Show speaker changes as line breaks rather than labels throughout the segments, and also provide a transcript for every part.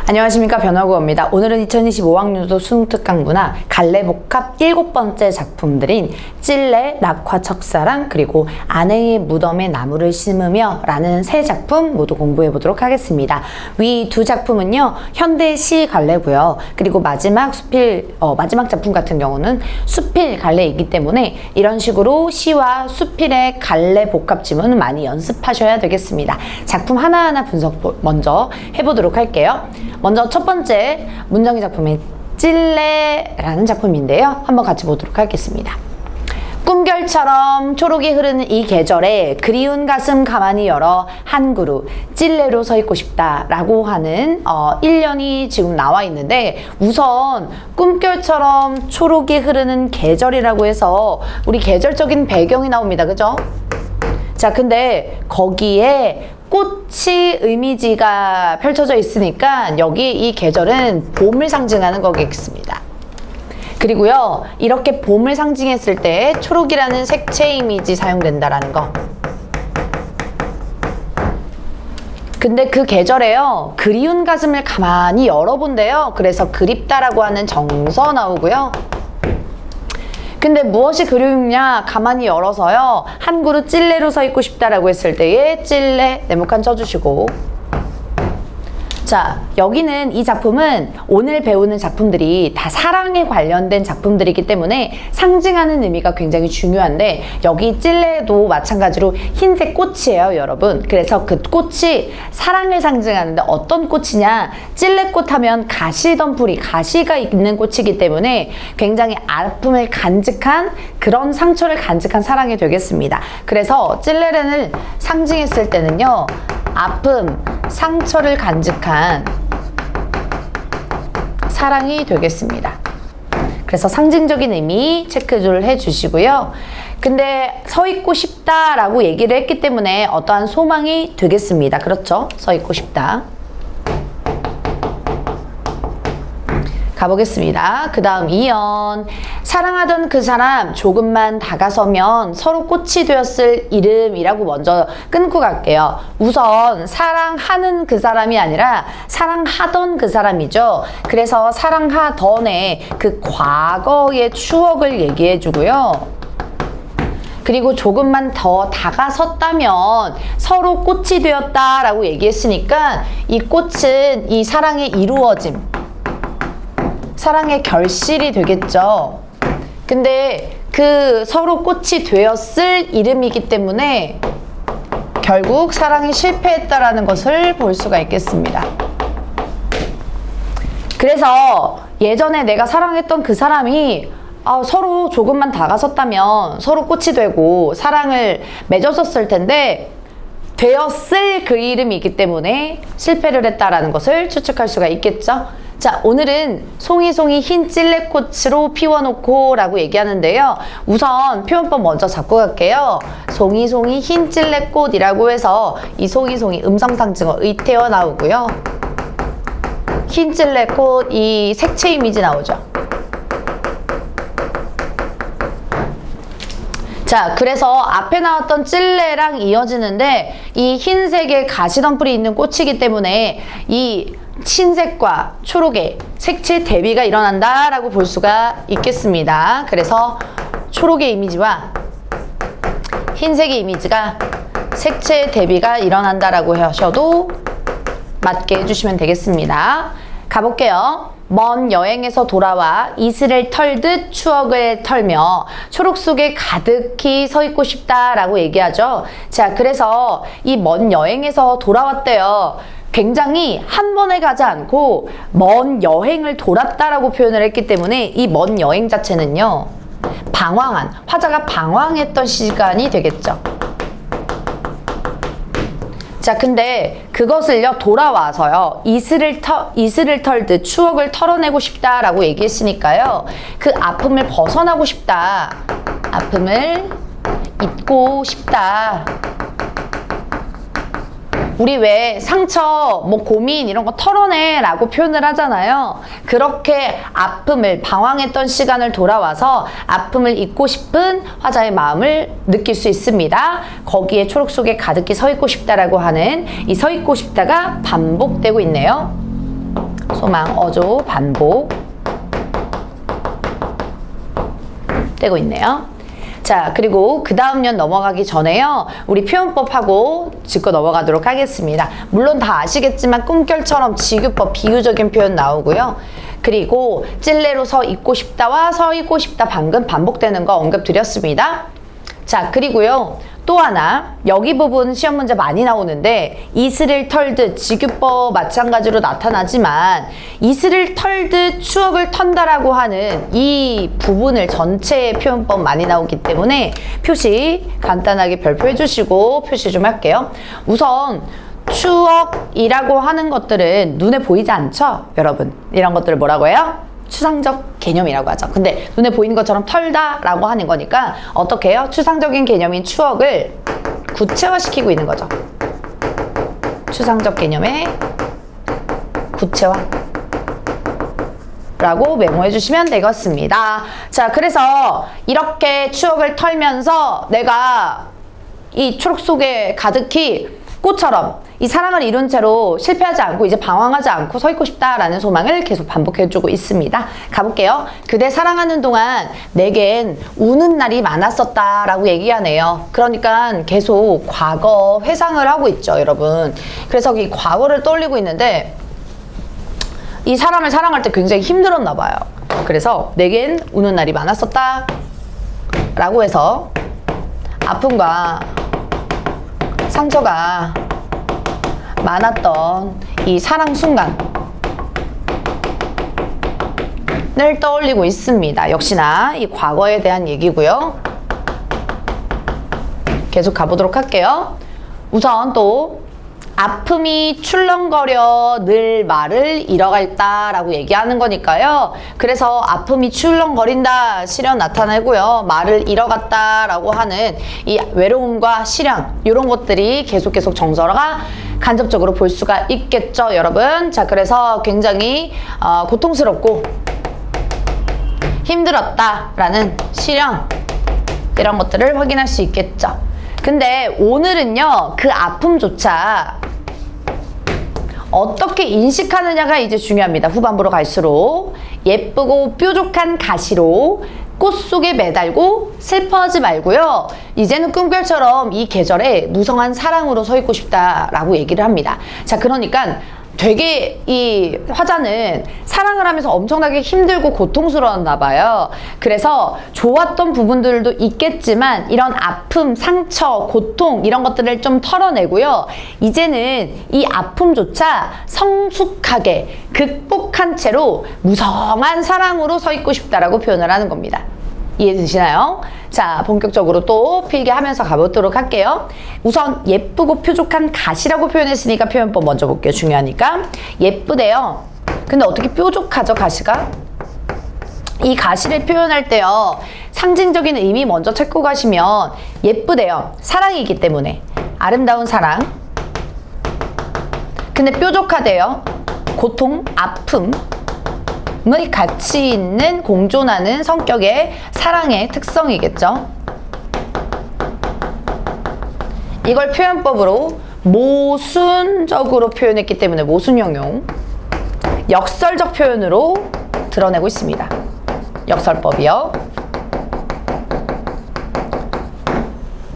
안녕하십니까, 변화구입니다. 오늘은 2025학년도 수능특강부나 갈래복합 7번째 작품들인 찔레, 낙화, 척사랑 그리고 아내의 무덤에 나무를 심으며 라는 세 작품 모두 공부해 보도록 하겠습니다. 위 두 작품은요, 현대시 갈래고요. 그리고 마지막 마지막 작품 같은 경우는 수필 갈래이기 때문에 이런 식으로 시와 수필의 갈래 복합 지문은 많이 연습하셔야 되겠습니다. 작품 하나하나 분석 먼저 해보도록 할게요. 먼저 첫 번째 문정희 작품의 찔레라는 작품인데요. 한번 같이 보도록 하겠습니다. 꿈결처럼 초록이 흐르는 이 계절에 그리운 가슴 가만히 열어 한 그루 찔레로 서 있고 싶다 라고 하는 1년이 지금 나와 있는데, 우선 꿈결처럼 초록이 흐르는 계절이라고 해서 우리 계절적인 배경이 나옵니다. 그죠? 자, 근데 거기에 꽃이 이미지가 펼쳐져 있으니까 여기 이 계절은 봄을 상징하는 거겠습니다. 그리고요, 이렇게 봄을 상징했을 때 초록이라는 색채 이미지 사용된다라는 거. 근데 그 계절에요, 그리운 가슴을 가만히 열어본대요. 그래서 그립다라고 하는 정서 나오고요. 근데 무엇이 그리우냐? 가만히 열어서요, 한 그루 찔레로 서 있고 싶다라고 했을 때의 찔레 네모칸 쳐주시고. 자, 여기는 이 작품은 오늘 배우는 작품들이 다 사랑에 관련된 작품들이기 때문에 상징하는 의미가 굉장히 중요한데, 여기 찔레도 마찬가지로 흰색 꽃이에요, 여러분. 그래서 그 꽃이 사랑을 상징하는데 어떤 꽃이냐? 찔레꽃 하면 가시덤불이, 가시가 있는 꽃이기 때문에 굉장히 아픔을 간직한, 그런 상처를 간직한 사랑이 되겠습니다. 그래서 찔레를 상징했을 때는요, 아픔, 상처를 간직한 사랑이 되겠습니다. 그래서 상징적인 의미 체크를 해주시고요. 근데 서 있고 싶다라고 얘기를 했기 때문에 어떠한 소망이 되겠습니다. 그렇죠? 서 있고 싶다. 가보겠습니다. 그 다음 2연. 사랑하던 그 사람 조금만 다가서면 서로 꽃이 되었을 이름이라고 먼저 끊고 갈게요. 우선 사랑하는 그 사람이 아니라 사랑하던 그 사람이죠. 그래서 사랑하던의 그 과거의 추억을 얘기해 주고요. 그리고 조금만 더 다가섰다면 서로 꽃이 되었다라고 얘기했으니까 이 꽃은 이 사랑의 이루어짐, 사랑의 결실이 되겠죠. 근데 그 서로 꽃이 되었을 이름이기 때문에 결국 사랑이 실패했다라는 것을 볼 수가 있겠습니다. 그래서 예전에 내가 사랑했던 그 사람이 서로 조금만 다가섰다면 서로 꽃이 되고 사랑을 맺었었을 텐데, 되었을 그 이름이기 때문에 실패를 했다라는 것을 추측할 수가 있겠죠. 자, 오늘은 송이송이 흰 찔레꽃으로 피워놓고 라고 얘기하는데요. 우선 표현법 먼저 잡고 갈게요. 송이송이 흰 찔레꽃이라고 해서 이 송이송이 음성상징어 의태어 나오고요. 흰 찔레꽃, 이 색채 이미지 나오죠. 자, 그래서 앞에 나왔던 찔레랑 이어지는데, 이 흰색의 가시덤불이 있는 꽃이기 때문에 이 흰색과 초록의 색채 대비가 일어난다라고 볼 수가 있겠습니다. 그래서 초록의 이미지와 흰색의 이미지가 색채 대비가 일어난다라고 하셔도 맞게 해주시면 되겠습니다. 가볼게요. 먼 여행에서 돌아와 이슬을 털듯 추억을 털며 초록 속에 가득히 서 있고 싶다라고 얘기하죠. 자, 그래서 이 먼 여행에서 돌아왔대요. 굉장히 한 번에 가지 않고 먼 여행을 돌았다라고 표현을 했기 때문에 이 먼 여행 자체는요, 방황한, 화자가 방황했던 시간이 되겠죠. 자, 근데 그것을요, 돌아와서요, 이슬을 털듯 추억을 털어내고 싶다라고 얘기했으니까요, 그 아픔을 벗어나고 싶다, 아픔을 잊고 싶다. 우리 왜 상처, 고민 이런 거 털어내 라고 표현을 하잖아요. 그렇게 아픔을, 방황했던 시간을 돌아와서 아픔을 잊고 싶은 화자의 마음을 느낄 수 있습니다. 거기에 초록 속에 가득히 서 있고 싶다라고 하는 이 서 있고 싶다가 반복되고 있네요. 소망, 어조, 반복 되고 있네요. 자, 그리고 그 다음 년 넘어가기 전에요. 우리 표현법하고 짚고 넘어가도록 하겠습니다. 물론 다 아시겠지만 꿈결처럼 지규법 비유적인 표현 나오고요. 그리고 찔레로 서 있고 싶다와 서 있고 싶다 방금 반복되는 거 언급드렸습니다. 자, 그리고요. 또 하나, 여기 부분 시험 문제 많이 나오는데 이슬을 털듯 지규법 마찬가지로 나타나지만 이슬을 털듯 추억을 턴다라고 하는 이 부분을 전체의 표현법 많이 나오기 때문에 표시 간단하게 별표해 주시고 표시 좀 할게요. 우선 추억이라고 하는 것들은 눈에 보이지 않죠? 여러분, 이런 것들을 뭐라고 해요? 추상적 개념이라고 하죠. 근데 눈에 보이는 것처럼 털다라고 하는 거니까 어떻게 해요? 추상적인 개념인 추억을 구체화시키고 있는 거죠. 추상적 개념의 구체화 라고 메모해 주시면 되겠습니다. 자, 그래서 이렇게 추억을 털면서 내가 이 초록 속에 가득히 꽃처럼 이 사랑을 이룬 채로 실패하지 않고 이제 방황하지 않고 서 있고 싶다라는 소망을 계속 반복해주고 있습니다. 가볼게요. 그대 사랑하는 동안 내겐 우는 날이 많았었다라고 얘기하네요. 그러니까 계속 과거 회상을 하고 있죠, 여러분. 그래서 이 과거를 떠올리고 있는데 이 사람을 사랑할 때 굉장히 힘들었나 봐요. 그래서 내겐 우는 날이 많았었다 라고 해서 아픔과 상처가 많았던 이 사랑 순간을 떠올리고 있습니다. 역시나 이 과거에 대한 얘기고요. 계속 가보도록 할게요. 우선 또 아픔이 출렁거려 늘 말을 잃어갈다 라고 얘기하는 거니까요. 그래서 아픔이 출렁거린다 시련 나타내고요. 말을 잃어갔다 라고 하는 이 외로움과 시련 이런 것들이 계속 정서가 간접적으로 볼 수가 있겠죠, 여러분. 자, 그래서 굉장히 고통스럽고 힘들었다라는 시련 이런 것들을 확인할 수 있겠죠. 근데 오늘은요, 그 아픔조차 어떻게 인식하느냐가 이제 중요합니다. 후반부로 갈수록 예쁘고 뾰족한 가시로 꽃 속에 매달고 슬퍼하지 말고요. 이제는 꿈결처럼 이 계절에 무성한 사랑으로 서 있고 싶다라고 얘기를 합니다. 자, 그러니까 되게 이 화자는 사랑을 하면서 엄청나게 힘들고 고통스러웠나 봐요. 그래서 좋았던 부분들도 있겠지만 이런 아픔, 상처, 고통 이런 것들을 좀 털어내고요. 이제는 이 아픔조차 성숙하게 극복한 채로 무성한 사랑으로 서 있고 싶다라고 표현을 하는 겁니다. 이해되시나요? 자, 본격적으로 또 필기하면서 가보도록 할게요. 우선 예쁘고 뾰족한 가시라고 표현했으니까 표현법 먼저 볼게요. 중요하니까. 예쁘대요. 근데 어떻게 뾰족하죠, 가시가? 이 가시를 표현할 때요, 상징적인 의미 먼저 찾고 가시면 예쁘대요. 사랑이기 때문에. 아름다운 사랑. 근데 뾰족하대요. 고통, 아픔. 의 같이 있는 공존하는 성격의 사랑의 특성이겠죠. 이걸 표현법으로 모순적으로 표현했기 때문에 모순형용, 역설적 표현으로 드러내고 있습니다. 역설법이요.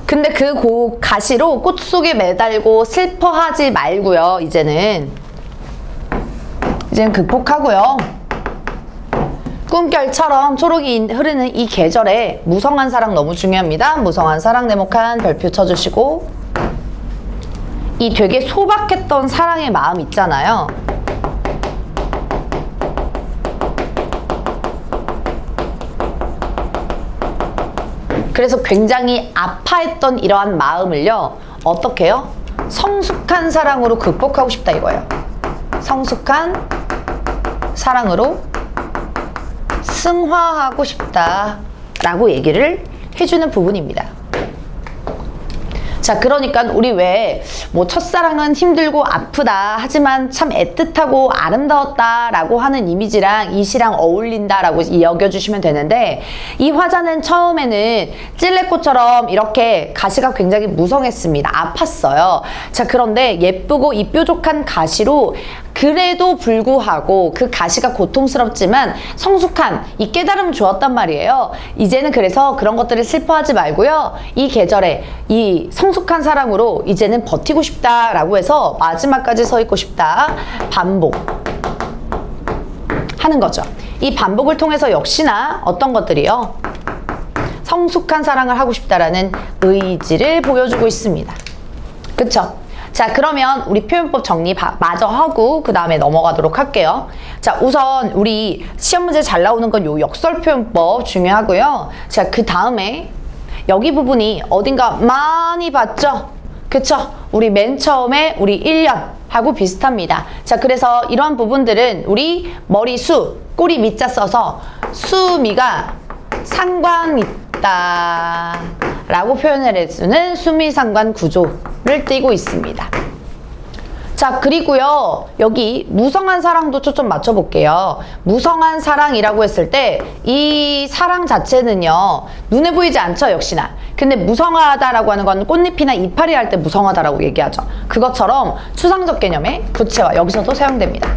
근데 그 가시로 꽃 속에 매달고 슬퍼하지 말고요. 이제는 극복하고요. 꿈결처럼 초록이 흐르는 이 계절에 무성한 사랑 너무 중요합니다. 무성한 사랑 네모칸 별표 쳐주시고, 이 되게 소박했던 사랑의 마음 있잖아요. 그래서 굉장히 아파했던 이러한 마음을요, 어떻게 해요? 성숙한 사랑으로 극복하고 싶다 이거예요. 성숙한 사랑으로 승화하고 싶다라고 얘기를 해주는 부분입니다. 자, 그러니까 우리 왜 뭐 첫사랑은 힘들고 아프다 하지만 참 애틋하고 아름다웠다라고 하는 이미지랑 이 시랑 어울린다라고 여겨주시면 되는데, 이 화자는 처음에는 찔레꽃처럼 이렇게 가시가 굉장히 무성했습니다. 아팠어요. 자, 그런데 예쁘고 이 뾰족한 가시로 그래도 불구하고 그 가시가 고통스럽지만 성숙한 이 깨달음을 주었단 말이에요. 이제는 그래서 그런 것들을 슬퍼하지 말고요. 이 계절에 이 성숙한 사랑으로 이제는 버티고 싶다라고 해서 마지막까지 서 있고 싶다. 반복. 하는 거죠. 이 반복을 통해서 역시나 어떤 것들이요? 성숙한 사랑을 하고 싶다라는 의지를 보여주고 있습니다. 그쵸? 자, 그러면 우리 표현법 정리 마저 하고 그 다음에 넘어가도록 할게요. 자, 우선 우리 시험 문제 잘 나오는 건 요 역설 표현법 중요하고요. 자, 그 다음에 여기 부분이 어딘가 많이 봤죠? 그쵸? 우리 맨 처음에 우리 1년 하고 비슷합니다. 자, 그래서 이러한 부분들은 우리 머리 수, 꼬리 미자 써서 수미가 상관 있다 라고 표현을 해주는 수미상관 구조를 띄고 있습니다. 자, 그리고요, 여기 무성한 사랑도 초점 맞춰볼게요. 무성한 사랑이라고 했을 때 이 사랑 자체는요, 눈에 보이지 않죠, 역시나. 근데 무성하다라고 하는 건 꽃잎이나 이파리 할 때 무성하다라고 얘기하죠. 그것처럼 추상적 개념의 부채화 여기서도 사용됩니다.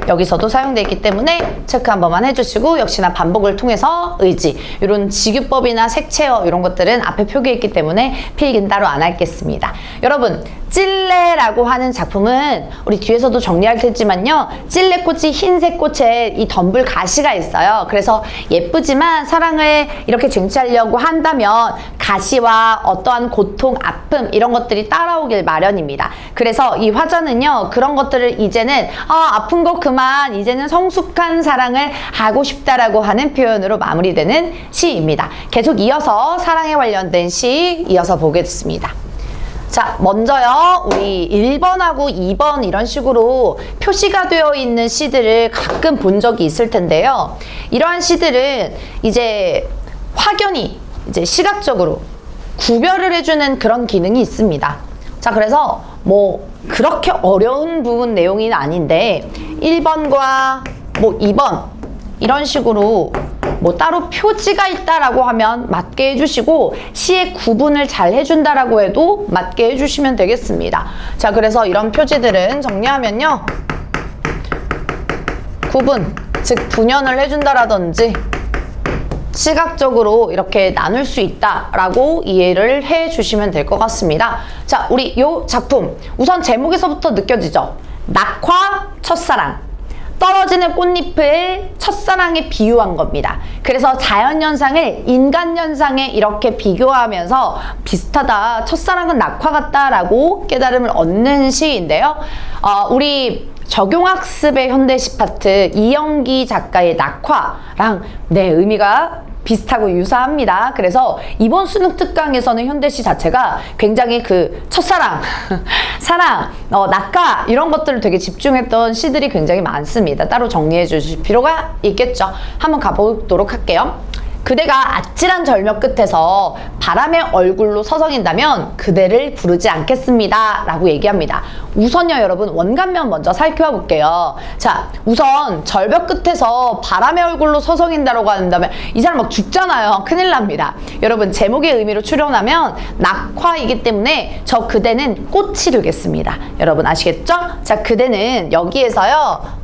여기서도 사용되어 있기 때문에 체크 한 번만 해주시고, 역시나 반복을 통해서 의지, 이런 직유법이나 색채어 이런 것들은 앞에 표기해 있기 때문에 필기는 따로 안 하겠습니다. 여러분, 찔레라고 하는 작품은 우리 뒤에서도 정리할 테지만요, 찔레꽃이 흰색 꽃에 이 덤불 가시가 있어요. 그래서 예쁘지만 사랑을 이렇게 쟁취하려고 한다면 가시와 어떠한 고통, 아픔 이런 것들이 따라오길 마련입니다. 그래서 이 화자는요, 그런 것들을 이제는 아픈 거 그만, 이제는 성숙한 사랑을 하고 싶다라고 하는 표현으로 마무리되는 시입니다. 계속 이어서 사랑에 관련된 시 이어서 보겠습니다. 자, 먼저요, 우리 1번하고 2번 이런 식으로 표시가 되어 있는 시들을 가끔 본 적이 있을 텐데요. 이러한 시들은 이제 확연히 이제 시각적으로 구별을 해주는 그런 기능이 있습니다. 자, 그래서 뭐 그렇게 어려운 부분 내용이 아닌데 1번과 뭐 2번 이런 식으로 뭐 따로 표지가 있다라고 하면 맞게 해주시고, 시의 구분을 잘 해준다라고 해도 맞게 해주시면 되겠습니다. 자, 그래서 이런 표지들은 정리하면요, 구분, 즉 분연을 해준다라든지 시각적으로 이렇게 나눌 수 있다라고 이해를 해주시면 될 것 같습니다. 자, 우리 요 작품 우선 제목에서부터 느껴지죠? 낙화, 첫사랑. 떨어지는 꽃잎을 첫사랑에 비유한 겁니다. 그래서 자연현상을 인간현상에 이렇게 비교하면서 비슷하다, 첫사랑은 낙화 같다라고 깨달음을 얻는 시인데요. 우리 적용학습의 현대시 파트 이영기 작가의 낙화랑 의미가 비슷하고 유사합니다. 그래서 이번 수능 특강에서는 현대시 자체가 굉장히 그 첫사랑, 사랑, 낙화 이런 것들을 되게 집중했던 시들이 굉장히 많습니다. 따로 정리해 주실 필요가 있겠죠. 한번 가보도록 할게요. 그대가 아찔한 절벽 끝에서 바람의 얼굴로 서성인다면 그대를 부르지 않겠습니다 라고 얘기합니다. 우선요, 여러분, 원간면 먼저 살펴볼게요. 자, 우선 절벽 끝에서 바람의 얼굴로 서성인다라고 한다면 이 사람 막 죽잖아요. 큰일 납니다. 여러분, 제목의 의미로 추론하면 낙화이기 때문에 저 그대는 꽃이 되겠습니다. 여러분 아시겠죠? 자, 그대는 여기에서요,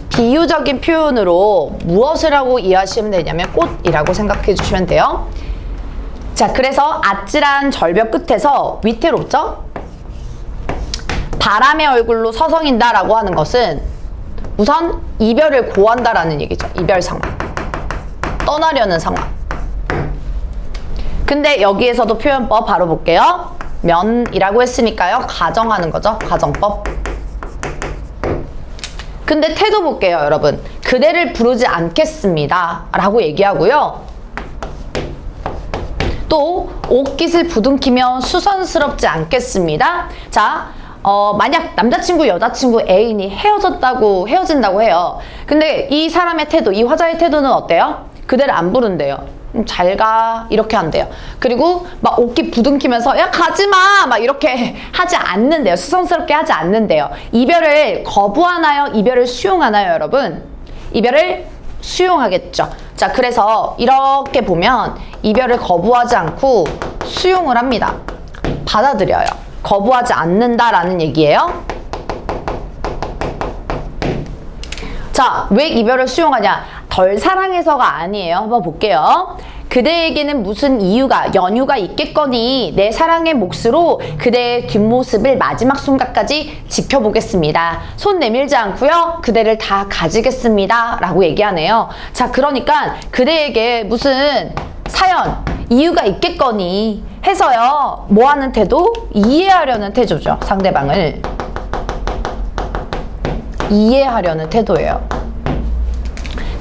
비유적인 표현으로 무엇을 하고 이해하시면 되냐면 꽃이라고 생각해 주시면 돼요. 자, 그래서 아찔한 절벽 끝에서 위태롭죠? 바람의 얼굴로 서성인다라고 하는 것은 우선 이별을 고한다라는 얘기죠. 이별 상황. 떠나려는 상황. 근데 여기에서도 표현법 바로 볼게요. 면이라고 했으니까요, 가정하는 거죠. 가정법. 근데 태도 볼게요, 여러분. 그대를 부르지 않겠습니다 라고 얘기하고요. 또 옷깃을 부둥키며 수선스럽지 않겠습니다. 자, 만약 남자친구, 여자친구, 애인이 헤어진다고 해요. 근데 이 사람의 태도, 이 화자의 태도는 어때요? 그대를 안 부른대요. 잘 가, 이렇게 한대요. 그리고 막 옷깃 부둥키면서 야 가지마 막 이렇게 하지 않는데요. 수성스럽게 하지 않는데요. 이별을 거부하나요? 이별을 수용하나요, 여러분? 이별을 수용하겠죠. 자, 그래서 이렇게 보면 이별을 거부하지 않고 수용을 합니다. 받아들여요. 거부하지 않는다라는 얘기예요. 자, 왜 이별을 수용하냐? 덜 사랑해서가 아니에요. 한번 볼게요. 그대에게는 무슨 이유가, 연유가 있겠거니 내 사랑의 몫으로 그대의 뒷모습을 마지막 순간까지 지켜보겠습니다. 손 내밀지 않고요. 그대를 다 가지겠습니다. 라고 얘기하네요. 자, 그러니까 그대에게 무슨 사연, 이유가 있겠거니 해서요. 뭐 하는 태도? 이해하려는 태도죠. 상대방을. 이해하려는 태도예요.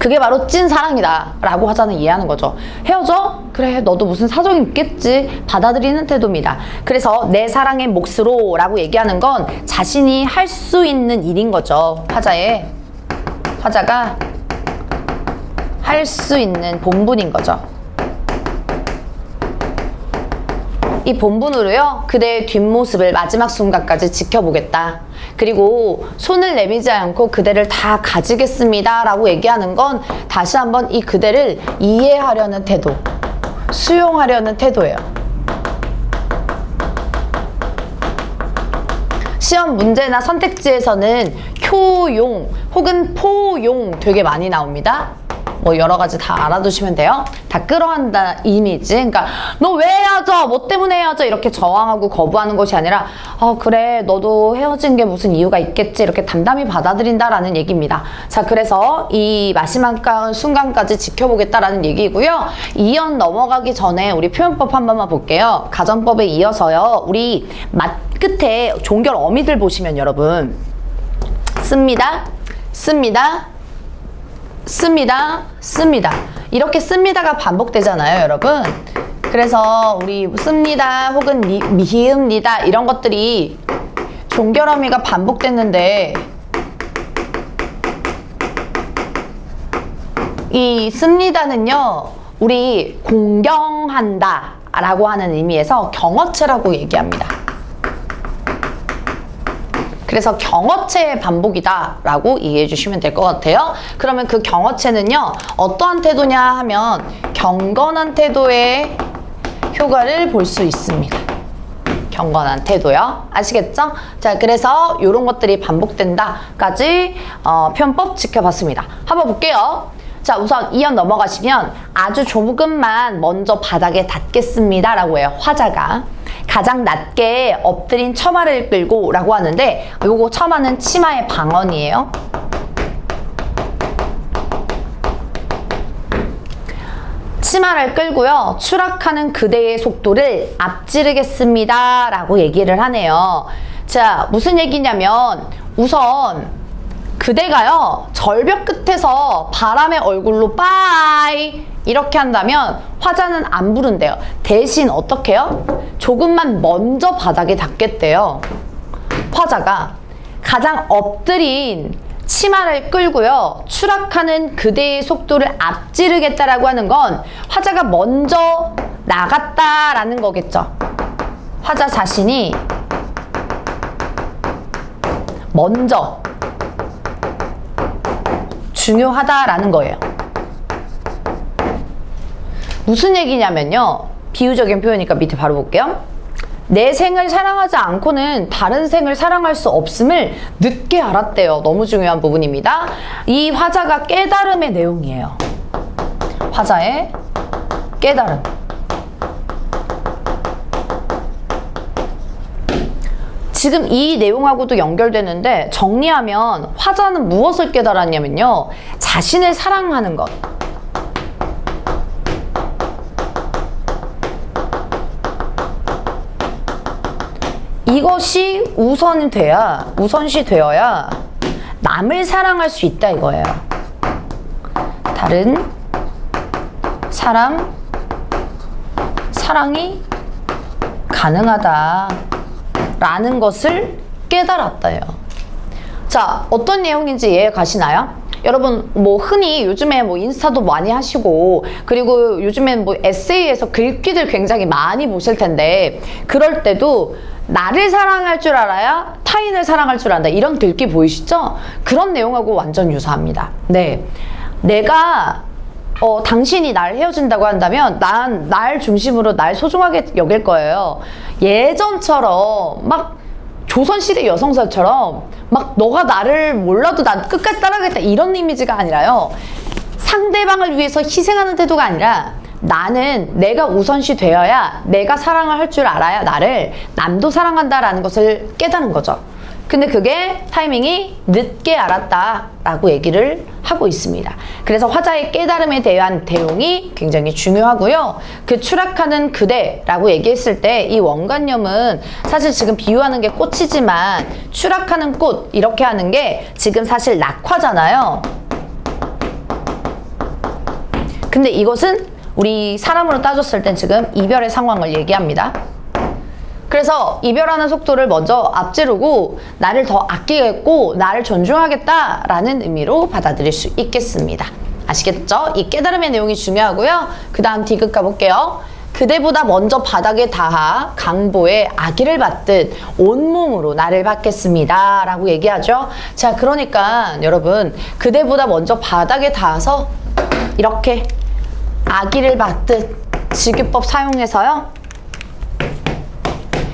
그게 바로 찐 사랑이다 라고 하자는 이해하는 거죠. 헤어져? 그래, 너도 무슨 사정이 있겠지. 받아들이는 태도입니다. 그래서 내 사랑의 몫으로 라고 얘기하는 건 자신이 할 수 있는 일인 거죠. 화자가 할 수 있는 본분인 거죠. 이 본분으로요, 그대의 뒷모습을 마지막 순간까지 지켜보겠다. 그리고 손을 내밀지 않고 그대를 다 가지겠습니다 라고 얘기하는 건 다시 한번 이 그대를 이해하려는 태도, 수용하려는 태도예요. 시험 문제나 선택지에서는 효용 혹은 포용 되게 많이 나옵니다. 뭐 여러 가지 다 알아두시면 돼요. 다 끌어안다 이미지. 그러니까 너 왜 헤어져? 뭐 때문에 헤어져? 이렇게 저항하고 거부하는 것이 아니라 그래, 너도 헤어진 게 무슨 이유가 있겠지. 이렇게 담담히 받아들인다라는 얘기입니다. 자, 그래서 이 마지막 순간까지 지켜보겠다라는 얘기고요. 이연 넘어가기 전에 우리 표현법 한 번만 볼게요. 가정법에 이어서요. 우리 맛 끝에 종결 어미들 보시면 여러분 씁니다. 이렇게 씁니다가 반복되잖아요, 여러분. 그래서 우리 씁니다 혹은 미흡니다 이런 것들이 종결어미가 반복됐는데 이 씁니다는요, 우리 공경한다 라고 하는 의미에서 경어체라고 얘기합니다. 그래서 경어체의 반복이다 라고 이해해 주시면 될 것 같아요. 그러면 그 경어체는요, 어떠한 태도냐 하면 경건한 태도의 효과를 볼 수 있습니다. 경건한 태도요. 아시겠죠? 자, 그래서 이런 것들이 반복된다까지 표현법 지켜봤습니다. 한번 볼게요. 자, 우선 이연 넘어가시면 아주 조금만 먼저 바닥에 닿겠습니다 라고 해요. 화자가. 가장 낮게 엎드린 처마를 끌고 라고 하는데 요거 처마는 치마의 방언이에요. 치마를 끌고요. 추락하는 그대의 속도를 앞지르겠습니다 라고 얘기를 하네요. 자, 무슨 얘기냐면 우선 그대가요, 절벽 끝에서 바람의 얼굴로 빠이 이렇게 한다면 화자는 안 부른대요. 대신 어떻게 해요? 조금만 먼저 바닥에 닿겠대요. 화자가 가장 엎드린 치마를 끌고요, 추락하는 그대의 속도를 앞지르겠다라고 하는 건 화자가 먼저 나갔다라는 거겠죠. 화자 자신이 먼저 중요하다라는 거예요. 무슨 얘기냐면요, 비유적인 표현이니까 밑에 바로 볼게요. 내 생을 사랑하지 않고는 다른 생을 사랑할 수 없음을 늦게 알았대요. 너무 중요한 부분입니다. 이 화자가 깨달음의 내용이에요. 화자의 깨달음. 지금 이 내용하고도 연결되는데 정리하면 화자는 무엇을 깨달았냐면요, 자신을 사랑하는 것. 이것이 우선시 되어야 남을 사랑할 수 있다 이거예요. 다른 사람 사랑이 가능하다라는 것을 깨달았다요. 자, 어떤 내용인지 이해 가시나요? 여러분 뭐 흔히 요즘에 뭐 인스타도 많이 하시고 그리고 요즘엔 뭐 에세이에서 글귀들 굉장히 많이 보실 텐데 그럴 때도 나를 사랑할 줄 알아야 타인을 사랑할 줄 안다 이런 글귀 보이시죠? 그런 내용하고 완전 유사합니다. 네, 내가 당신이 날 헤어진다고 한다면 난 날 중심으로 날 소중하게 여길 거예요. 예전처럼 막 조선시대 여성사처럼 막 너가 나를 몰라도 난 끝까지 따라가겠다 이런 이미지가 아니라요. 상대방을 위해서 희생하는 태도가 아니라 나는 내가 우선시 되어야 내가 사랑을 할 줄 알아야 나를 남도 사랑한다라는 것을 깨닫는 거죠. 근데 그게 타이밍이 늦게 알았다라고 얘기를 하고 있습니다. 그래서 화자의 깨달음에 대한 대용이 굉장히 중요하고요. 그 추락하는 그대라고 얘기했을 때 이 원관념은 사실 지금 비유하는 게 꽃이지만 추락하는 꽃 이렇게 하는 게 지금 사실 낙화잖아요. 근데 이것은 우리 사람으로 따졌을 땐 지금 이별의 상황을 얘기합니다. 그래서 이별하는 속도를 먼저 앞지르고 나를 더 아끼겠고 나를 존중하겠다라는 의미로 받아들일 수 있겠습니다. 아시겠죠? 이 깨달음의 내용이 중요하고요. 그 다음 디귿 가볼게요. 그대보다 먼저 바닥에 닿아 강보에 아기를 받듯 온몸으로 나를 받겠습니다 라고 얘기하죠. 자, 그러니까 여러분 그대보다 먼저 바닥에 닿아서 이렇게 아기를 받듯 직유법 사용해서요.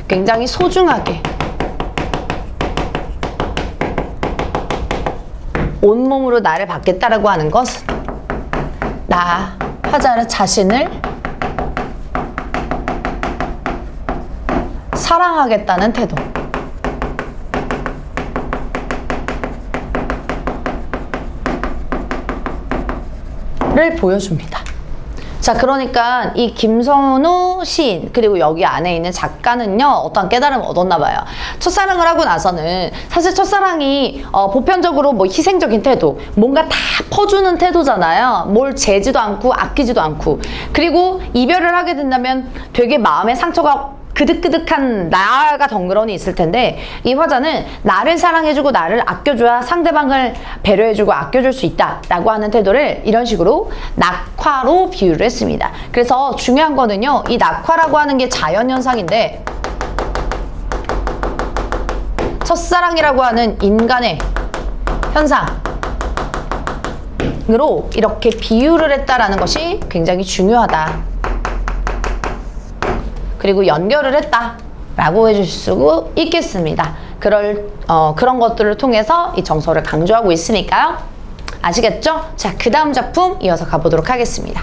굉장히 소중하게 온몸으로 나를 받겠다라고 하는 것은 나 화자는 자신을 사랑하겠다는 태도를 보여줍니다. 자, 그러니까 이 김선우 시인 그리고 여기 안에 있는 작가는요 어떤 깨달음을 얻었나 봐요. 첫사랑을 하고 나서는 사실 첫사랑이 보편적으로 뭐 희생적인 태도 뭔가 다 퍼주는 태도잖아요. 뭘 재지도 않고 아끼지도 않고 그리고 이별을 하게 된다면 되게 마음의 상처가 그득그득한 나가 덩그러니 있을 텐데 이 화자는 나를 사랑해주고 나를 아껴줘야 상대방을 배려해주고 아껴줄 수 있다라고 하는 태도를 이런 식으로 낙화로 비유를 했습니다. 그래서 중요한 거는요. 이 낙화라고 하는 게 자연현상인데 첫사랑이라고 하는 인간의 현상으로 이렇게 비유를 했다라는 것이 굉장히 중요하다. 그리고 연결을 했다라고 해줄 수 있겠습니다. 그런 것들을 통해서 이 정서를 강조하고 있으니까요. 아시겠죠? 자, 그 다음 작품 이어서 가보도록 하겠습니다.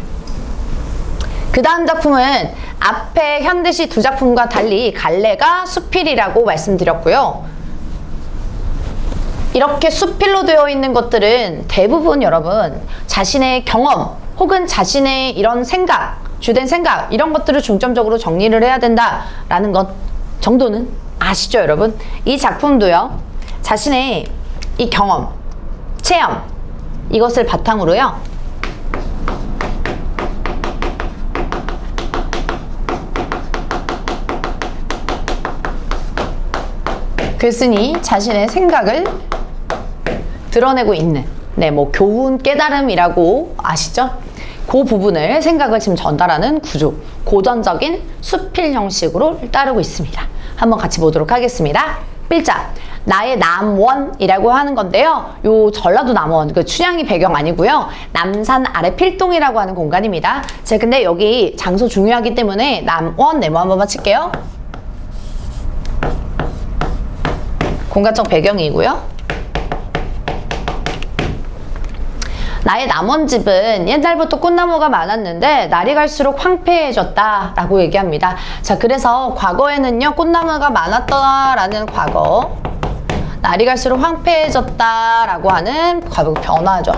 그 다음 작품은 앞에 현대시 두 작품과 달리 갈래가 수필이라고 말씀드렸고요. 이렇게 수필로 되어 있는 것들은 대부분 여러분 자신의 경험 혹은 자신의 이런 생각 주된 생각 이런 것들을 중점적으로 정리를 해야 된다라는 것 정도는 아시죠 여러분? 이 작품도요 자신의 이 경험, 체험 이것을 바탕으로요 글쓴이 자신의 생각을 드러내고 있는 뭐 교훈 깨달음이라고 아시죠? 그 부분을 생각을 지금 전달하는 구조 고전적인 수필 형식으로 따르고 있습니다. 한번 같이 보도록 하겠습니다. 필자 나의 남원이라고 하는 건데요. 요 전라도 남원 그 춘향이 배경 아니고요. 남산 아래 필동이라고 하는 공간입니다. 제가 근데 여기 장소 중요하기 때문에 남원 네모 한 번만 칠게요. 공간적 배경이고요. 나의 남원집은 옛날부터 꽃나무가 많았는데 날이 갈수록 황폐해졌다 라고 얘기합니다. 자, 그래서 과거에는요 꽃나무가 많았다라는 과거 날이 갈수록 황폐해졌다 라고 하는 과거 변화죠.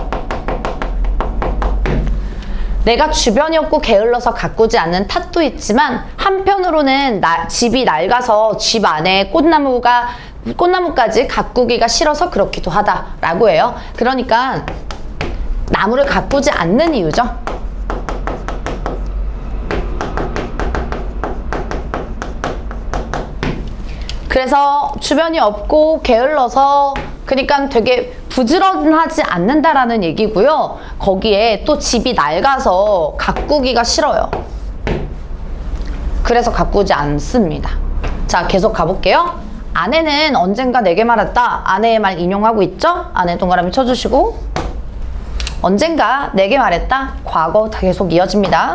내가 주변이 없고 게을러서 가꾸지 않는 탓도 있지만 한편으로는 집이 낡아서 집 안에 꽃나무까지 가꾸기가 싫어서 그렇기도 하다라고 해요. 그러니까 나무를 가꾸지 않는 이유죠. 그래서 주변이 없고 게을러서 그러니까 되게 부지런하지 않는다라는 얘기고요. 거기에 또 집이 낡아서 가꾸기가 싫어요. 그래서 가꾸지 않습니다. 자, 계속 가볼게요. 아내는 언젠가 내게 말했다. 아내의 말 인용하고 있죠? 아내 동그라미 쳐주시고 언젠가 내게 말했다. 과거 계속 이어집니다.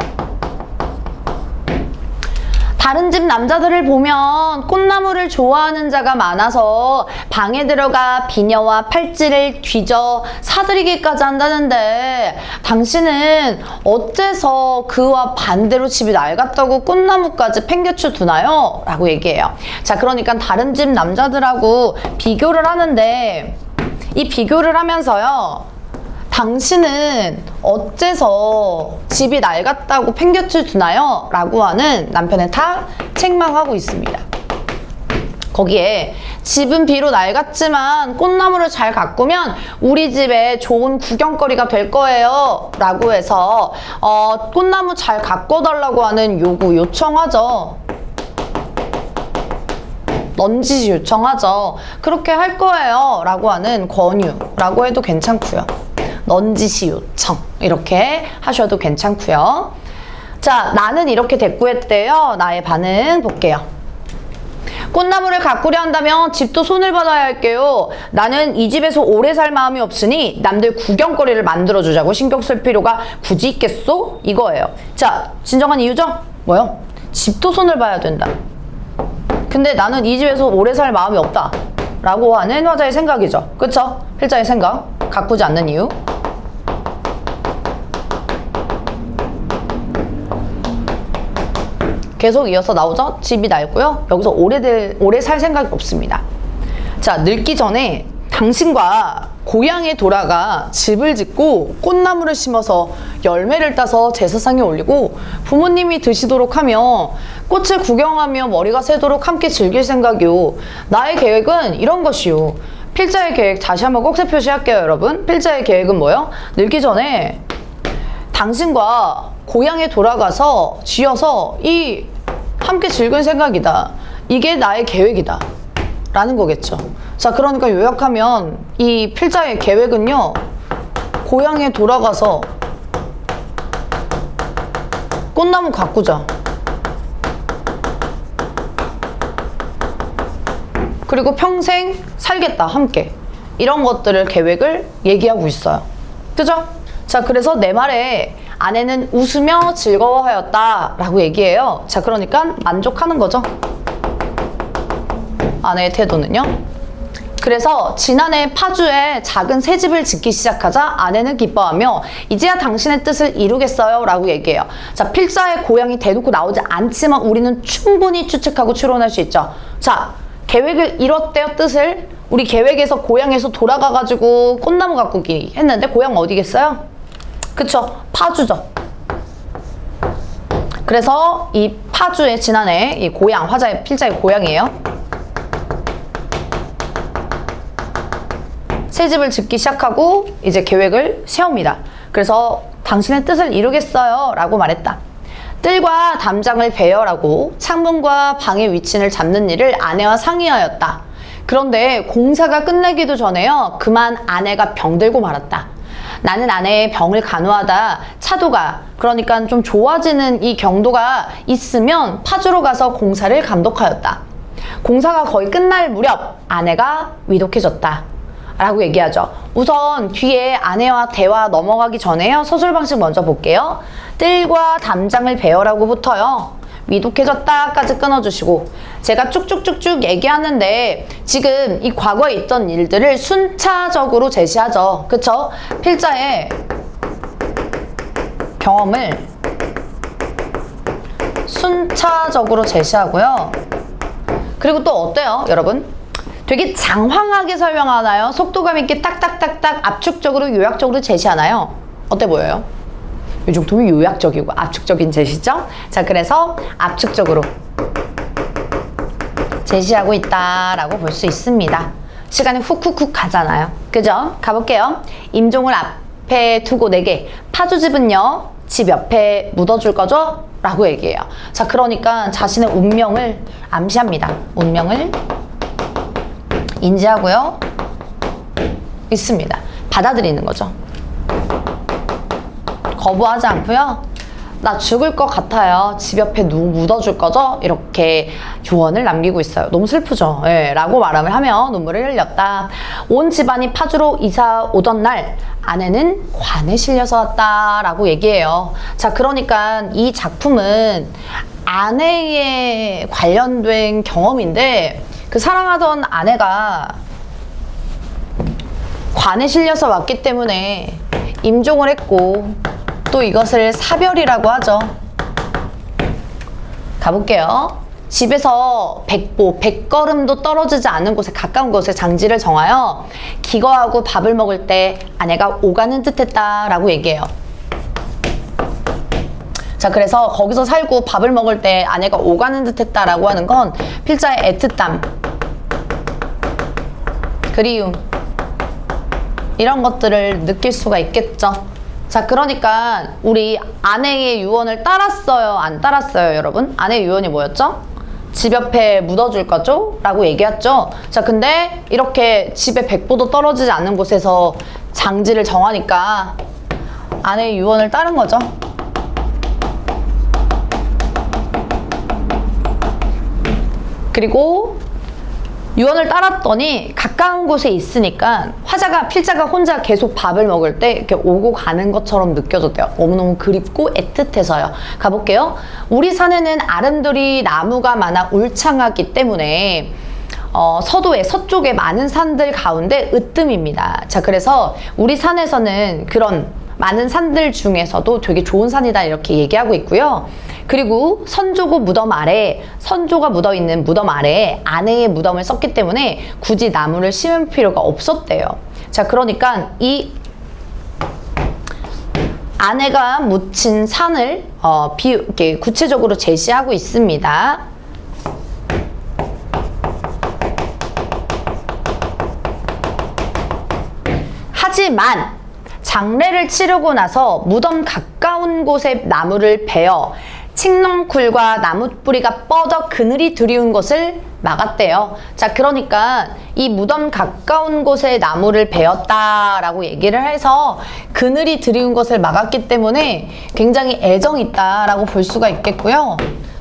다른 집 남자들을 보면 꽃나무를 좋아하는 자가 많아서 방에 들어가 비녀와 팔찌를 뒤져 사들이기까지 한다는데 당신은 어째서 그와 반대로 집이 낡았다고 꽃나무까지 팽개쳐 두나요? 라고 얘기해요. 자, 그러니까 다른 집 남자들하고 비교를 하는데 이 비교를 하면서요. 당신은 어째서 집이 낡았다고 팽개쳐 두나요? 라고 하는 남편의 다 책망하고 있습니다. 거기에 집은 비록 낡았지만 꽃나무를 잘 가꾸면 우리 집에 좋은 구경거리가 될 거예요. 라고 해서 꽃나무 잘 가꿔달라고 하는 요청하죠. 넌지시 요청하죠. 그렇게 할 거예요. 라고 하는 권유라고 해도 괜찮고요. 넌지시 요청 이렇게 하셔도 괜찮고요. 자, 나는 이렇게 대꾸했대요. 나의 반응 볼게요. 꽃나무를 가꾸려 한다면 집도 손을 받아야 할게요. 나는 이 집에서 오래 살 마음이 없으니 남들 구경거리를 만들어주자고 신경 쓸 필요가 굳이 있겠소? 이거예요. 자, 진정한 이유죠? 뭐요? 집도 손을 봐야 된다. 근데 나는 이 집에서 오래 살 마음이 없다. 라고 하는 화자의 생각이죠. 그쵸? 필자의 생각. 가꾸지 않는 이유. 계속 이어서 나오죠? 집이 낡고요. 여기서 오래 살 생각이 없습니다. 자, 늙기 전에 당신과 고향에 돌아가 집을 짓고 꽃나무를 심어서 열매를 따서 제사상에 올리고 부모님이 드시도록 하며 꽃을 구경하며 머리가 새도록 함께 즐길 생각이요. 나의 계획은 이런 것이요. 필자의 계획 다시 한번 꼭 표시할게요, 여러분. 필자의 계획은 뭐요? 늙기 전에 당신과 고향에 돌아가서 지어서 함께 즐길 생각이다. 이게 나의 계획이다. 라는 거겠죠. 자, 그러니까 요약하면 이 필자의 계획은요. 고향에 돌아가서 꽃나무 가꾸자. 그리고 평생 살겠다. 함께. 이런 것들을 계획을 얘기하고 있어요. 그죠? 자, 그래서 내 말에 아내는 웃으며 즐거워하였다 라고 얘기해요. 자, 그러니까 만족하는 거죠. 아내의 태도는요. 그래서 지난해 파주에 작은 새집을 짓기 시작하자 아내는 기뻐하며 이제야 당신의 뜻을 이루겠어요 라고 얘기해요. 자, 필자의 고향이 대놓고 나오지 않지만 우리는 충분히 추측하고 추론할 수 있죠. 자, 계획을 이뤘대요. 뜻을. 우리 계획에서 고향에서 돌아가가지고 꽃나무 가꾸기 했는데 고향 어디겠어요? 그쵸? 파주죠. 그래서 이 파주의 지난해 이 고향, 화자의 필자의 고향이에요. 새 집을 짓기 시작하고 이제 계획을 세웁니다. 그래서 당신의 뜻을 이루겠어요 라고 말했다. 뜰과 담장을 배열하고 창문과 방의 위치를 잡는 일을 아내와 상의하였다. 그런데 공사가 끝나기도 전에요. 그만 아내가 병들고 말았다. 나는 아내의 병을 간호하다 차도가 그러니까 좀 좋아지는 이 경도가 있으면 파주로 가서 공사를 감독하였다. 공사가 거의 끝날 무렵 아내가 위독해졌다. 라고 얘기하죠. 우선 뒤에 아내와 대화 넘어가기 전에요. 서술 방식 먼저 볼게요. 뜰과 담장을 배열하고부터요. 위독해졌다까지 끊어주시고 제가 쭉쭉쭉쭉 얘기하는데 지금 이 과거에 있던 일들을 순차적으로 제시하죠. 그쵸? 필자의 경험을 순차적으로 제시하고요. 그리고 또 어때요, 여러분? 되게 장황하게 설명하나요? 속도감 있게 딱딱딱딱 압축적으로 요약적으로 제시하나요? 어때 보여요? 이 정도면 요약적이고 압축적인 제시죠? 자, 그래서 압축적으로 제시하고 있다라고 볼 수 있습니다. 시간이 훅훅훅 가잖아요. 그죠? 가볼게요. 임종을 앞에 두고 내게 파주집은요 집 옆에 묻어줄 거죠? 라고 얘기해요. 자, 그러니까 자신의 운명을 암시합니다. 운명을 인지하고요. 있습니다. 받아들이는 거죠. 거부하지 않고요. 나 죽을 것 같아요. 집 옆에 누구 묻어줄 거죠? 이렇게 유언을 남기고 있어요. 너무 슬프죠? 예, 라고 말을 하며 눈물을 흘렸다. 온 집안이 파주로 이사 오던 날 아내는 관에 실려서 왔다 라고 얘기해요. 자, 그러니까 이 작품은 아내에 관련된 경험인데 그 사랑하던 아내가 관에 실려서 왔기 때문에 임종을 했고 또 이것을 사별이라고 하죠. 가볼게요. 집에서 100걸음도 떨어지지 않는 곳에 가까운 곳에 장지를 정하여 기거하고 밥을 먹을 때 아내가 오가는 듯 했다라고 얘기해요. 자, 그래서 거기서 살고 밥을 먹을 때 아내가 오가는 듯 했다라고 하는 건 필자의 애틋담, 그리움, 이런 것들을 느낄 수가 있겠죠. 자, 그러니까 우리 아내의 유언을 따랐어요? 안 따랐어요, 여러분? 아내의 유언이 뭐였죠? 집 옆에 묻어줄 거죠? 라고 얘기했죠. 자, 근데 이렇게 집에 100보도 떨어지지 않는 곳에서 장지를 정하니까 아내의 유언을 따른 거죠. 그리고 유언을 따랐더니 가까운 곳에 있으니까 필자가 혼자 계속 밥을 먹을 때 이렇게 오고 가는 것처럼 느껴졌대요. 너무너무 그립고 애틋해서요. 가볼게요. 우리 산에는 아름드리 나무가 많아 울창하기 때문에 서도에 서쪽에 많은 산들 가운데 으뜸입니다. 자, 그래서 우리 산에서는 그런 많은 산들 중에서도 되게 좋은 산이다 이렇게 얘기하고 있고요. 그리고 선조가 묻어있는 무덤 아래에 아내의 무덤을 썼기 때문에 굳이 나무를 심을 필요가 없었대요. 자, 그러니까 이 아내가 묻힌 산을 이렇게 구체적으로 제시하고 있습니다. 하지만 장례를 치르고 나서 무덤 가까운 곳에 나무를 베어 칡넝쿨과 나무뿌리가 뻗어 그늘이 드리운 것을 막았대요. 자, 그러니까 이 무덤 가까운 곳에 나무를 베었다라고 얘기를 해서 그늘이 드리운 것을 막았기 때문에 굉장히 애정이 있다라고 볼 수가 있겠고요.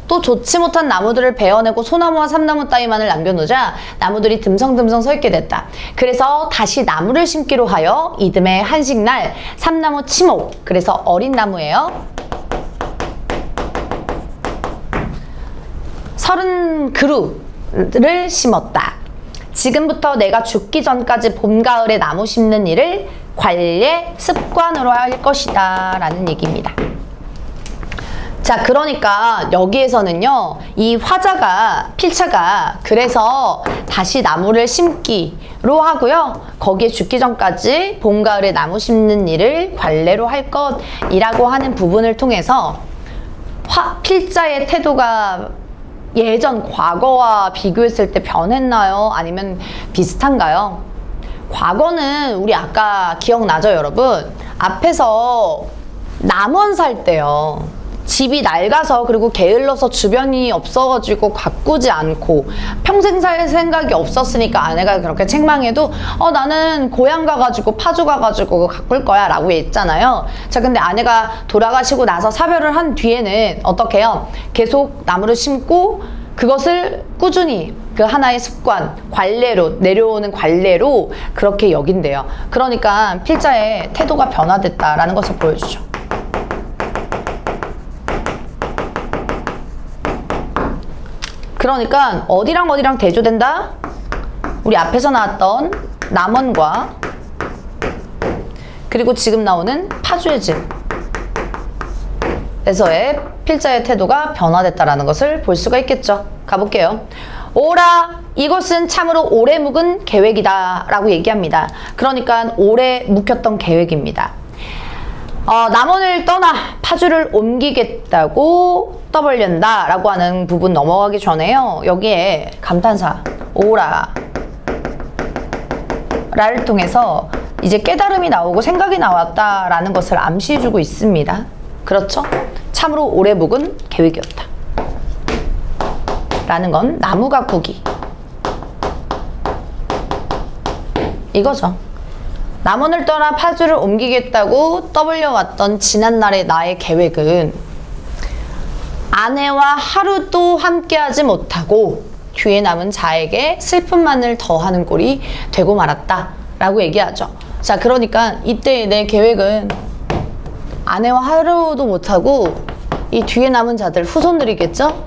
또 좋지 못한 나무들을 베어내고 소나무와 삼나무 따위만을 남겨놓자 나무들이 듬성듬성 서 있게 됐다. 그래서 다시 나무를 심기로 하여 이듬해 한식날 삼나무 치목, 그래서 어린 나무예요. 30그루를 심었다. 지금부터 내가 죽기 전까지 봄, 가을에 나무 심는 일을 관례, 습관으로 할 것이다 라는 얘기입니다. 자, 그러니까 여기에서는요, 이 필자가 그래서 다시 나무를 심기로 하고요, 거기에 죽기 전까지 봄, 가을에 나무 심는 일을 관례로 할 것이라고 하는 부분을 통해서 필자의 태도가 예전 과거와 비교했을 때 변했나요? 아니면 비슷한가요? 과거는 우리 아까 기억나죠, 여러분? 앞에서 남원 살 때요. 집이 낡아서 그리고 게을러서 주변이 없어가지고 가꾸지 않고 평생 살 생각이 없었으니까 아내가 그렇게 책망해도 나는 고향 가가지고 파주 가가지고 가꿀 거야 라고 했잖아요. 자, 근데 아내가 돌아가시고 나서 사별을 한 뒤에는 어떻게 해요? 계속 나무를 심고 그것을 꾸준히 그 하나의 습관, 관례로 내려오는 관례로 그렇게 여긴대요. 그러니까 필자의 태도가 변화됐다라는 것을 보여주죠. 그러니까 어디랑 어디랑 대조된다? 우리 앞에서 나왔던 남원과 그리고 지금 나오는 파주의 집에서의 필자의 태도가 변화됐다라는 것을 볼 수가 있겠죠. 가볼게요. 오라, 이것은 참으로 오래 묵은 계획이다 라고 얘기합니다. 그러니까 오래 묵혔던 계획입니다. 남원을 떠나 파주를 옮기겠다고 떠벌린다 라고 하는 부분 넘어가기 전에요, 여기에 감탄사 오라 라를 통해서 이제 깨달음이 나오고 생각이 나왔다라는 것을 암시해주고 있습니다. 그렇죠? 참으로 오래 묵은 계획이었다 라는 건 나무 가꾸기 이거죠. 남원을 떠나 파주를 옮기겠다고 떠벌려왔던 지난날의 나의 계획은 아내와 하루도 함께하지 못하고 뒤에 남은 자에게 슬픔만을 더하는 꼴이 되고 말았다 라고 얘기하죠. 자, 그러니까 이때 내 계획은 아내와 하루도 못하고 이 뒤에 남은 자들, 후손들이겠죠?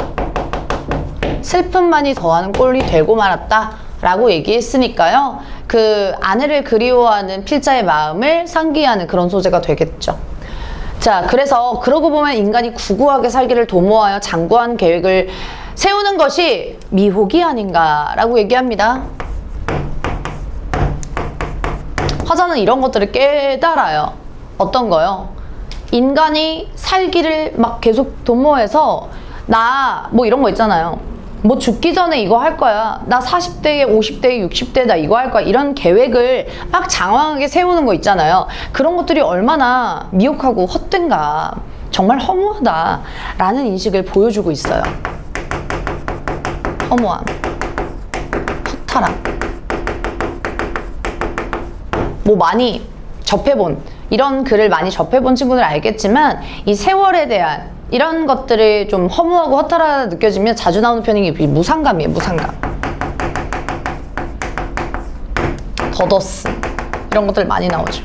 슬픔만이 더하는 꼴이 되고 말았다 라고 얘기했으니까요. 그 아내를 그리워하는 필자의 마음을 상기하는 그런 소재가 되겠죠. 자, 그래서 그러고 보면 인간이 구구하게 살기를 도모하여 장구한 계획을 세우는 것이 미혹이 아닌가라고 얘기합니다. 화자는 이런 것들을 깨달아요. 어떤 거요? 인간이 살기를 막 계속 도모해서 나 뭐 이런 거 있잖아요. 뭐 죽기 전에 이거 할 거야. 나 40대에 50대에 60대에 나 이거 할 거야. 이런 계획을 막 장황하게 세우는 거 있잖아요. 그런 것들이 얼마나 미혹하고 헛된가. 정말 허무하다라는 인식을 보여주고 있어요. 허무함, 허탈함. 뭐 많이 접해본, 이런 글을 많이 접해본 친구들 알겠지만 이 세월에 대한 이런 것들이 좀 허무하고 허탈하다 느껴지면 자주 나오는 표현이 무상감이에요. 무상감. 덧없음. 이런 것들 많이 나오죠.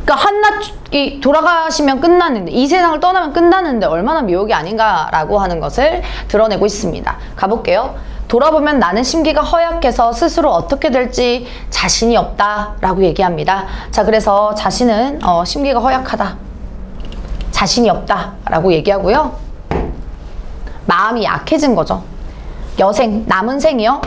그러니까 한낱이 돌아가시면 끝나는데, 이 세상을 떠나면 끝나는데 얼마나 미혹이 아닌가라고 하는 것을 드러내고 있습니다. 가볼게요. 돌아보면 나는 심기가 허약해서 스스로 어떻게 될지 자신이 없다라고 얘기합니다. 자, 그래서 자신은 심기가 허약하다. 자신이 없다라고 얘기하고요. 마음이 약해진 거죠. 여생, 남은 생이요.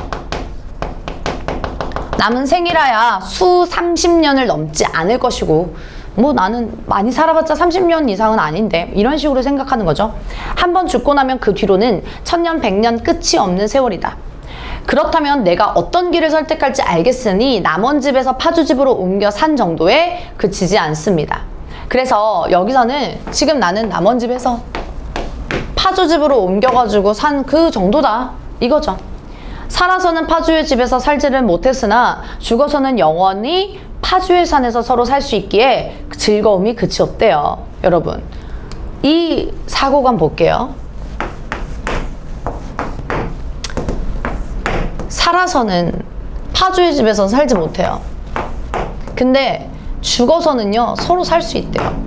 남은 생이라야 수 30년을 넘지 않을 것이고 뭐 나는 많이 살아봤자 30년 이상은 아닌데 이런 식으로 생각하는 거죠. 한번 죽고 나면 그 뒤로는 1000년, 100년 끝이 없는 세월이다. 그렇다면 내가 어떤 길을 선택할지 알겠으니 남원집에서 파주집으로 옮겨 산 정도에 그치지 않습니다. 그래서 여기서는 지금 나는 남원집에서 파주집으로 옮겨가지고 산 그 정도다 이거죠. 살아서는 파주의 집에서 살지를 못했으나 죽어서는 영원히 파주의 산에서 서로 살 수 있기에 즐거움이 끝이 없대요. 여러분, 이 사고관 볼게요. 살아서는 파주의 집에서 살지 못해요. 근데 죽어서는요 서로 살 수 있대요.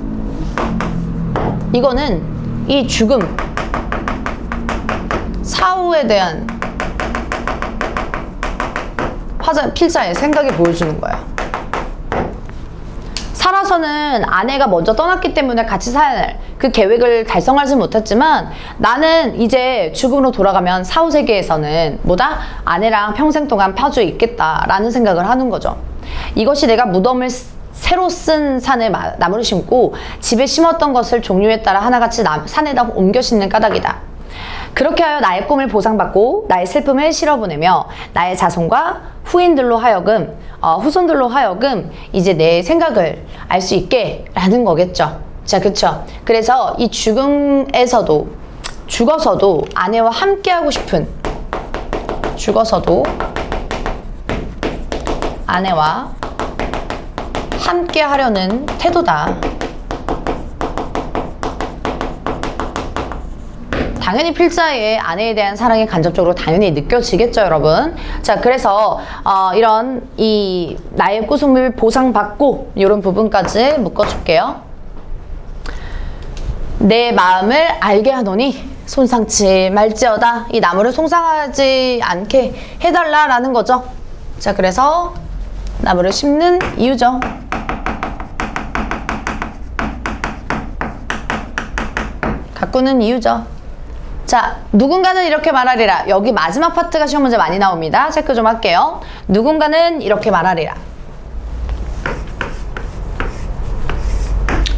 이거는 이 죽음, 사후에 대한 필자의 생각이 보여주는 거예요. 살아서는 아내가 먼저 떠났기 때문에 같이 살 그 계획을 달성하지 못했지만 나는 이제 죽음으로 돌아가면 사후 세계에서는 뭐다? 아내랑 평생 동안 파주에 있겠다라는 생각을 하는 거죠. 이것이 내가 무덤을 새로 쓴 산에 나무를 심고 집에 심었던 것을 종류에 따라 하나같이 산에다 옮겨 심는 까닭이다. 그렇게 하여 나의 꿈을 보상받고 나의 슬픔을 실어보내며 나의 자손과 후손들로 하여금 이제 내 생각을 알 수 있게 라는 거겠죠. 자, 그쵸? 그래서 이 죽어서도 아내와 함께하고 싶은, 죽어서도 아내와 함께 하려는 태도다. 당연히 필자의 아내에 대한 사랑이 간접적으로 당연히 느껴지겠죠, 여러분. 자, 그래서 이런 이 나의 꿈을 보상받고 이런 부분까지 묶어줄게요. 내 마음을 알게 하노니 손상치 말지어다. 이 나무를 손상하지 않게 해달라라는 거죠. 자, 그래서 나무를 심는 이유죠. 가꾸는 이유죠. 자, 누군가는 이렇게 말하리라. 여기 마지막 파트가 시험 문제 많이 나옵니다. 체크 좀 할게요. 누군가는 이렇게 말하리라.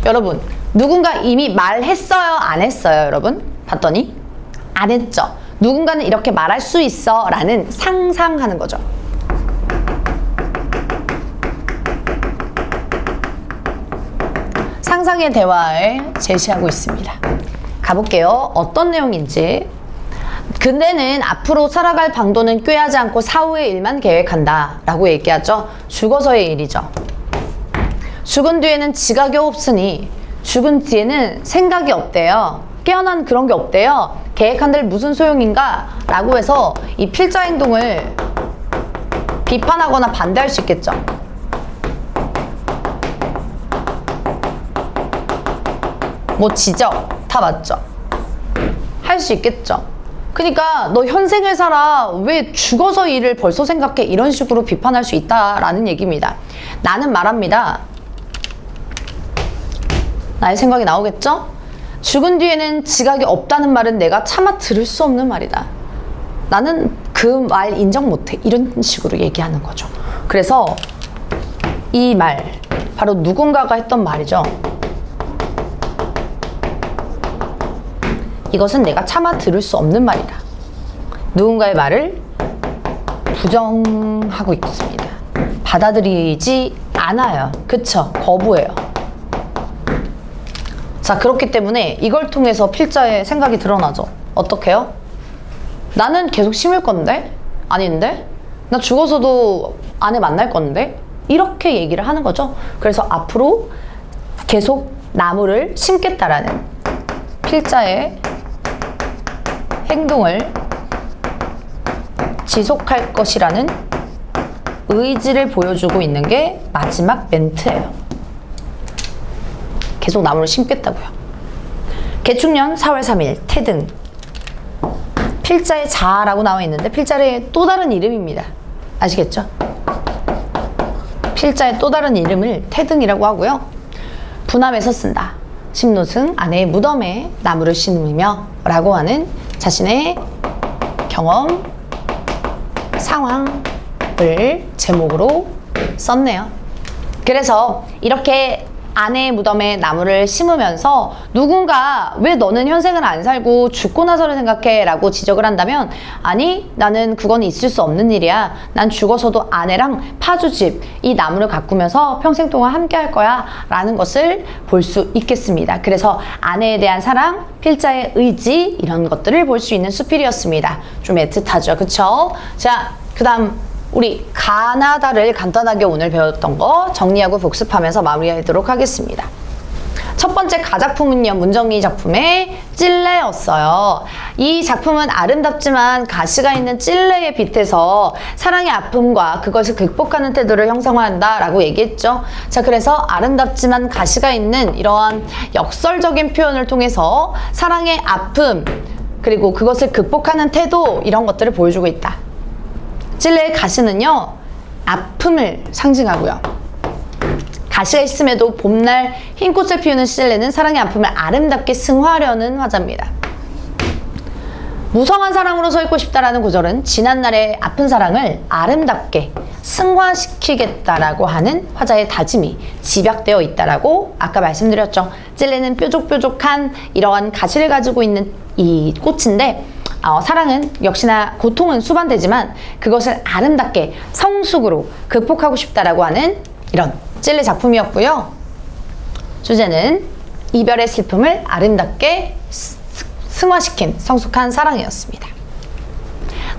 여러분, 누군가 이미 말했어요? 안 했어요? 여러분? 봤더니 안 했죠. 누군가는 이렇게 말할 수 있어 라는 상상하는 거죠. 상상의 대화를 제시하고 있습니다. 가볼게요. 어떤 내용인지. 그대는 앞으로 살아갈 방도는 꾀하지 않고 사후의 일만 계획한다 라고 얘기하죠. 죽어서의 일이죠. 죽은 뒤에는 지각이 없으니 죽은 뒤에는 생각이 없대요. 깨어난 그런 게 없대요. 계획한들 무슨 소용인가? 라고 해서 이 필자 행동을 비판하거나 반대할 수 있겠죠. 뭐 지적 다 맞죠? 할 수 있겠죠. 그러니까 너 현생을 살아. 왜 죽어서 일을 벌써 생각해? 이런 식으로 비판할 수 있다라는 얘기입니다. 나는 말합니다. 나의 생각이 나오겠죠? 죽은 뒤에는 지각이 없다는 말은 내가 차마 들을 수 없는 말이다. 나는 그 말 인정 못해. 이런 식으로 얘기하는 거죠. 그래서 이 말, 바로 누군가가 했던 말이죠. 이것은 내가 차마 들을 수 없는 말이다. 누군가의 말을 부정하고 있습니다. 받아들이지 않아요. 그쵸? 거부해요. 자, 그렇기 때문에 이걸 통해서 필자의 생각이 드러나죠. 어떻게요? 나는 계속 심을 건데? 아닌데? 나 죽어서도 아내 만날 건데? 이렇게 얘기를 하는 거죠. 그래서 앞으로 계속 나무를 심겠다라는 필자의 행동을 지속할 것이라는 의지를 보여주고 있는 게 마지막 멘트예요. 계속 나무를 심겠다고요. 개축년 4월 3일 태등. 필자의 자라고 나와 있는데 필자의 또 다른 이름입니다. 아시겠죠? 필자의 또 다른 이름을 태등이라고 하고요. 부남에서 쓴다. 심노승 아내의 무덤에 나무를 심으며 라고 하는 자신의 경험, 상황을 제목으로 썼네요. 그래서 이렇게 아내의 무덤에 나무를 심으면서 누군가 왜 너는 현생을 안 살고 죽고 나서를 생각해? 라고 지적을 한다면 아니, 나는 그건 있을 수 없는 일이야. 난 죽어서도 아내랑 파주집, 이 나무를 가꾸면서 평생 동안 함께 할 거야. 라는 것을 볼 수 있겠습니다. 그래서 아내에 대한 사랑, 필자의 의지, 이런 것들을 볼 수 있는 수필이었습니다. 좀 애틋하죠. 그쵸? 자, 그 다음 우리 가나다를 간단하게 오늘 배웠던 거 정리하고 복습하면서 마무리하도록 하겠습니다. 첫 번째 가작품은요, 문정리 작품의 찔레였어요. 이 작품은 아름답지만 가시가 있는 찔레의 빛에서 사랑의 아픔과 그것을 극복하는 태도를 형성한다라고 얘기했죠. 자, 그래서 아름답지만 가시가 있는 이러한 역설적인 표현을 통해서 사랑의 아픔, 그리고 그것을 극복하는 태도, 이런 것들을 보여주고 있다. 찔레의 가시는요, 아픔을 상징하고요. 가시가 있음에도 봄날 흰 꽃을 피우는 찔레는 사랑의 아픔을 아름답게 승화하려는 화자입니다. 무성한 사랑으로 서 있고 싶다라는 구절은 지난날의 아픈 사랑을 아름답게 승화시키겠다라고 하는 화자의 다짐이 집약되어 있다라고 아까 말씀드렸죠. 찔레는 뾰족뾰족한 이러한 가시를 가지고 있는 이 꽃인데 사랑은 역시나 고통은 수반되지만 그것을 아름답게 성숙으로 극복하고 싶다라고 하는 이런 찔레 작품이었고요. 주제는 이별의 슬픔을 아름답게 승화시킨 성숙한 사랑이었습니다.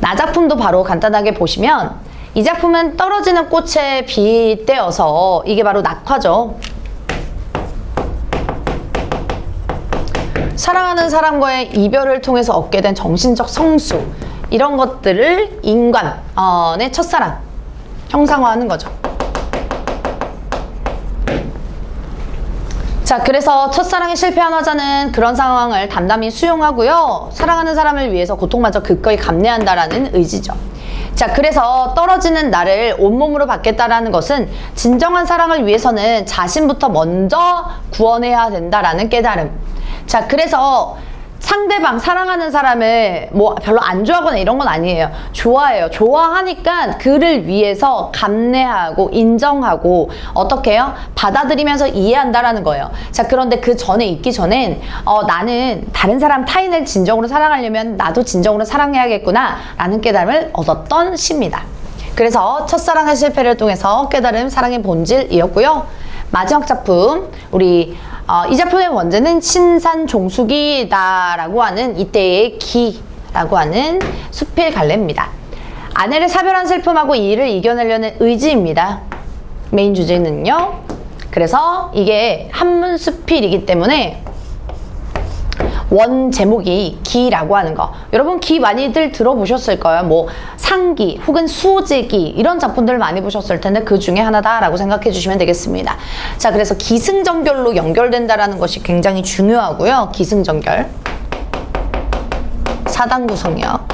나 작품도 바로 간단하게 보시면 이 작품은 떨어지는 꽃에 빗대어서 이게 바로 낙화죠. 사랑하는 사람과의 이별을 통해서 얻게 된 정신적 성수, 이런 것들을 인간의 첫사랑 형상화하는 거죠. 자, 그래서 첫사랑에 실패한 화자는 그런 상황을 담담히 수용하고요. 사랑하는 사람을 위해서 고통마저 기꺼이 감내한다라는 의지죠. 자, 그래서 떨어지는 나를 온몸으로 받겠다라는 것은 진정한 사랑을 위해서는 자신부터 먼저 구원해야 된다라는 깨달음. 자, 그래서 상대방, 사랑하는 사람을 뭐 별로 안 좋아하거나 이런 건 아니에요. 좋아해요. 좋아하니까 그를 위해서 감내하고 인정하고 어떻게 해요? 받아들이면서 이해한다라는 거예요. 자, 그런데 그 전에 있기 전엔 나는 다른 사람 타인을 진정으로 사랑하려면 나도 진정으로 사랑해야겠구나 라는 깨달음을 얻었던 시입니다. 그래서 첫사랑의 실패를 통해서 깨달은 사랑의 본질이었고요. 마지막 작품, 우리 이 작품의 원제는 신산종숙이다라고 하는 이때의 기라고 하는 수필 갈래입니다. 아내를 사별한 슬픔하고 이 일을 이겨내려는 의지입니다. 메인 주제는요, 그래서 이게 한문수필이기 때문에 원 제목이 기라고 하는 거. 여러분 기 많이들 들어보셨을 거예요. 뭐 상기 혹은 수호제기 이런 작품들 많이 보셨을 텐데 그 중에 하나다라고 생각해 주시면 되겠습니다. 자, 그래서 기승전결로 연결된다라는 것이 굉장히 중요하고요. 기승전결. 사단 구성력.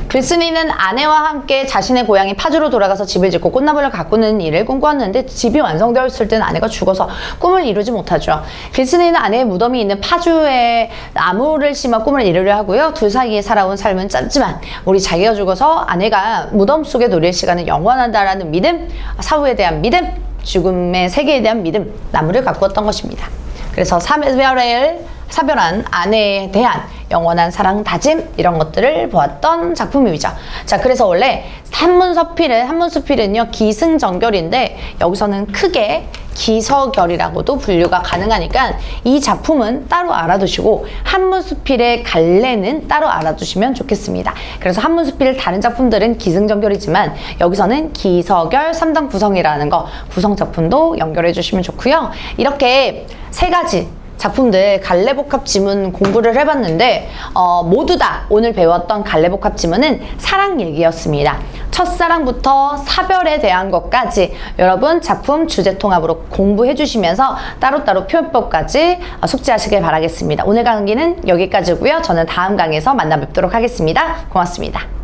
글쓴이는 아내와 함께 자신의 고향인 파주로 돌아가서 집을 짓고 꽃나무를 가꾸는 일을 꿈꿔왔는데 집이 완성되었을 때는 아내가 죽어서 꿈을 이루지 못하죠. 글쓴이는 아내의 무덤이 있는 파주에 나무를 심어 꿈을 이루려 하고요. 둘 사이에 살아온 삶은 짧지만 우리 자기가 죽어서 아내가 무덤 속에 누릴 시간은 영원하다라는 믿음, 사후에 대한 믿음, 죽음의 세계에 대한 믿음, 나무를 가꾸었던 것입니다. 그래서 사별한 아내에 대한 영원한 사랑, 다짐 이런 것들을 보았던 작품이죠. 자, 그래서 원래 한문수필은요 기승전결인데 여기서는 크게 기서결이라고도 분류가 가능하니까 이 작품은 따로 알아두시고 한문수필의 갈래는 따로 알아두시면 좋겠습니다. 그래서 한문수필 다른 작품들은 기승전결이지만 여기서는 기서결 3단 구성이라는 거 구성 작품도 연결해 주시면 좋고요. 이렇게 세 가지 작품들 갈래복합 지문 공부를 해봤는데 모두 다 오늘 배웠던 갈래복합 지문은 사랑 얘기였습니다. 첫사랑부터 사별에 대한 것까지 여러분 작품 주제 통합으로 공부해 주시면서 따로따로 표현법까지 숙지하시길 바라겠습니다. 오늘 강의는 여기까지고요. 저는 다음 강의에서 만나 뵙도록 하겠습니다. 고맙습니다.